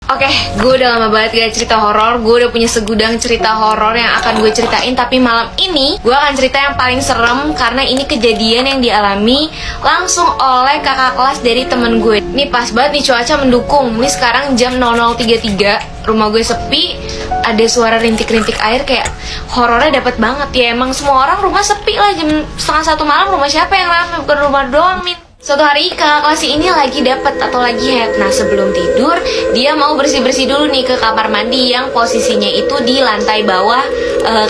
Oke, gue udah lama banget gak cerita horor. Gue udah punya segudang cerita horor yang akan gue ceritain. Tapi malam ini gue akan cerita yang paling serem, karena ini kejadian yang dialami langsung oleh kakak kelas dari temen gue. Nih pas banget nih, cuaca mendukung. Nih sekarang jam 00.33, rumah gue sepi, ada suara rintik-rintik air, kayak horornya dapet banget. Ya emang semua orang rumah sepi lah, jam 1:30 malam rumah siapa yang ramai, bukan rumah doang, Min. Suatu hari kakak kelas ini lagi dapet atau lagi head. Nah sebelum tidur dia mau bersih-bersih dulu nih ke kamar mandi yang posisinya itu di lantai bawah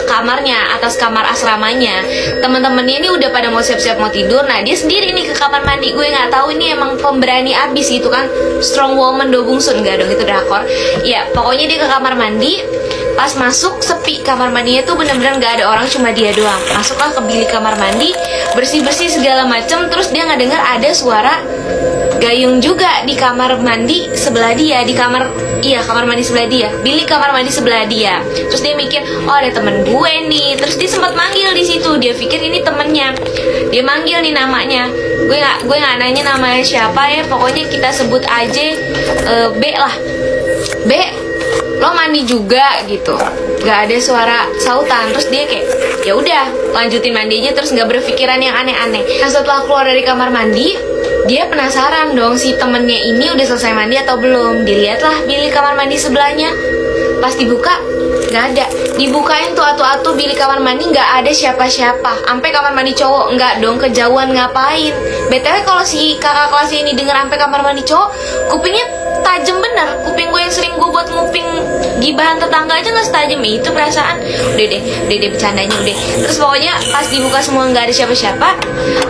kamarnya, atas kamar asramanya. Temen-temennya ini udah pada mau siap-siap mau tidur. Nah dia sendiri nih ke kamar mandi. Gue nggak tahu ini emang pemberani abis gitu kan, strong woman do bungsun, nggak dong itu drakor. Ya pokoknya dia ke kamar mandi. Pas masuk sepi, kamar mandinya tuh bener-bener gak ada orang, cuma dia doang. Masuklah ke bilik kamar mandi, bersih-bersih segala macem. Terus dia nggak dengar ada suara gayung juga di kamar mandi sebelah dia, di kamar mandi sebelah dia, bilik kamar mandi sebelah dia. Terus dia mikir, oh ada temen gue nih. Terus dia sempat manggil di situ, dia pikir ini temennya. Dia manggil nih namanya. Gue nggak nanya namanya siapa ya, pokoknya kita sebut aja B lah. B, lo mandi juga gitu. Gak ada suara sautan. Terus dia kayak ya udah lanjutin mandi aja, terus nggak berpikiran yang aneh-aneh. Nah setelah keluar dari kamar mandi, dia penasaran dong si temennya ini udah selesai mandi atau belum. Dilihatlah bilik kamar mandi sebelahnya. Pas dibuka nggak ada. Dibukain tuh atu-atu bilik kamar mandi, nggak ada siapa-siapa. Sampai kamar mandi cowok nggak dong, kejauhan ngapain. BTW kalau si kakak kelas ini denger sampai kamar mandi cowok, kupingnya tajam bener. Kuping gue yang sering gue buat nguping gibahan tetangga aja nggak setajam itu perasaan. Udah deh bercandanya udah. Terus pokoknya pas dibuka semua nggak ada siapa-siapa,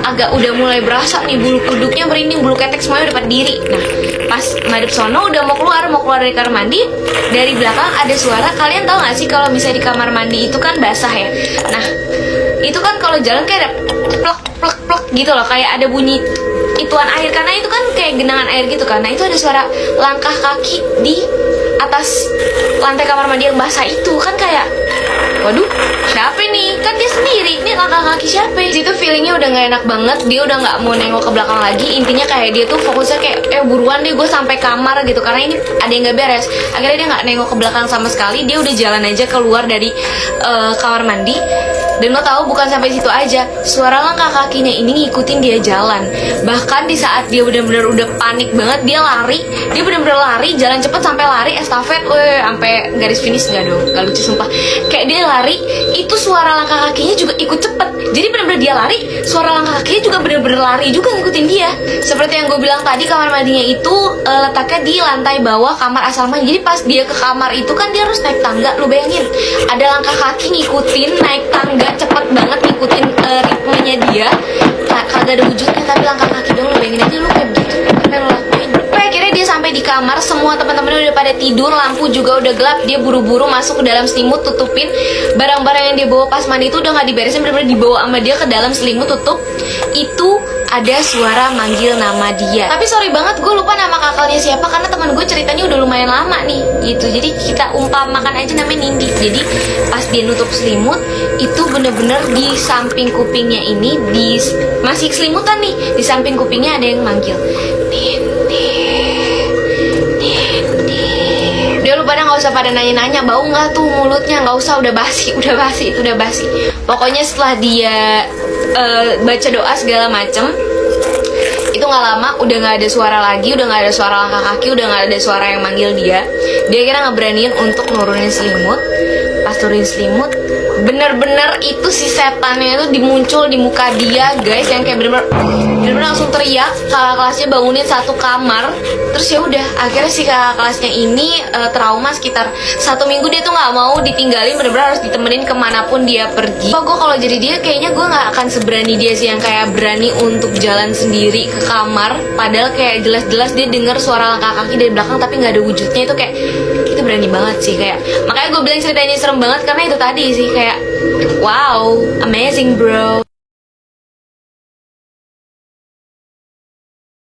agak udah mulai berasa nih, bulu kuduknya merinding, bulu ketek semuanya udah pada diri. Nah pas madep sono udah mau keluar dari kamar mandi, dari belakang ada suara. Kalian tahu nggak sih kalau misalnya di kamar mandi itu kan basah ya. Nah itu kan kalau jalan kayak ada plek plek plek gitu loh, kayak ada bunyi ituan air, karena itu kan kayak genangan air gitu kan. Nah itu ada suara langkah kaki di atas lantai kamar mandi yang basah itu kan, kayak waduh siapa nih, kan dia sendiri, ini langkah kaki siapa. Situ feelingnya udah nggak enak banget. Dia udah nggak mau nengok ke belakang lagi. Intinya kayak dia tuh fokusnya kayak buruan deh gue sampai kamar gitu, karena ini ada yang nggak beres. Akhirnya dia nggak nengok ke belakang sama sekali. Dia udah jalan aja keluar dari kamar mandi. Dan lo tahu bukan sampai situ aja, suara langkah kakinya ini ngikutin dia jalan. Bahkan di saat dia benar-benar udah panik banget, dia lari. Dia benar-benar lari, jalan cepet sampai lari estafet, sampai garis finish. Nggak dong, nggak lucu sumpah. Kayak dia lari, itu suara langkah kakinya juga ikut cepet. Jadi benar-benar dia lari, suara langkah kakinya juga benar-benar lari juga ngikutin dia. Seperti yang gue bilang tadi, kamar mandinya itu letaknya di lantai bawah kamar asrama. Jadi pas dia ke kamar itu kan dia harus naik tangga. Lu bayangin, ada langkah kaki ngikutin naik tangga cepet banget, ngikutin ritmenya dia. Kagak ada wujudnya tapi langkah kaki dong. Lu bayangin aja lu kayak begitu, apa yang lo lakuin. Akhirnya dia sampai di kamar, semua teman-temannya udah pada tidur, lampu juga udah gelap. Dia buru-buru masuk ke dalam selimut, tutupin barang-barang yang dia bawa pas mandi itu udah nggak diberesin, bener-bener dibawa sama dia ke dalam selimut, tutup. Itu ada suara manggil nama dia. Tapi sorry banget gue lupa nama kakalnya siapa, karena teman gue ceritanya udah lumayan lama nih gitu. Jadi kita umpamakan aja namanya Nindi. Jadi pas dia nutup selimut, itu bener-bener di samping kupingnya ini, masih selimutan nih, di samping kupingnya ada yang manggil Nindi. Udah lu pada nggak usah pada nanya-nanya bau nggak tuh mulutnya, nggak usah, udah basi itu udah basi. Pokoknya setelah dia baca doa segala macem, itu nggak lama udah nggak ada suara lagi, udah nggak ada suara langkah kaki, udah nggak ada suara yang manggil dia. Dia kira ngeberaniin untuk nurunin selimut. Pas turunin selimut, bener-bener itu si setannya itu dimuncul di muka dia guys, yang kayak bener-bener langsung teriak. Kakak kelasnya bangunin satu kamar. Terus ya udah, akhirnya si kakak kelasnya ini trauma sekitar 1 minggu. Dia tuh nggak mau ditinggalin, bener-bener harus ditemenin kemanapun dia pergi. Gue kalau jadi dia kayaknya gue nggak akan seberani dia sih, yang kayak berani untuk jalan sendiri ke kamar, padahal kayak jelas-jelas dia dengar suara langkah kaki dari belakang tapi nggak ada wujudnya. Itu kayak, itu berani banget sih. Kayak makanya gue bilang ceritanya serem banget, karena itu tadi sih, kayak wow, amazing bro.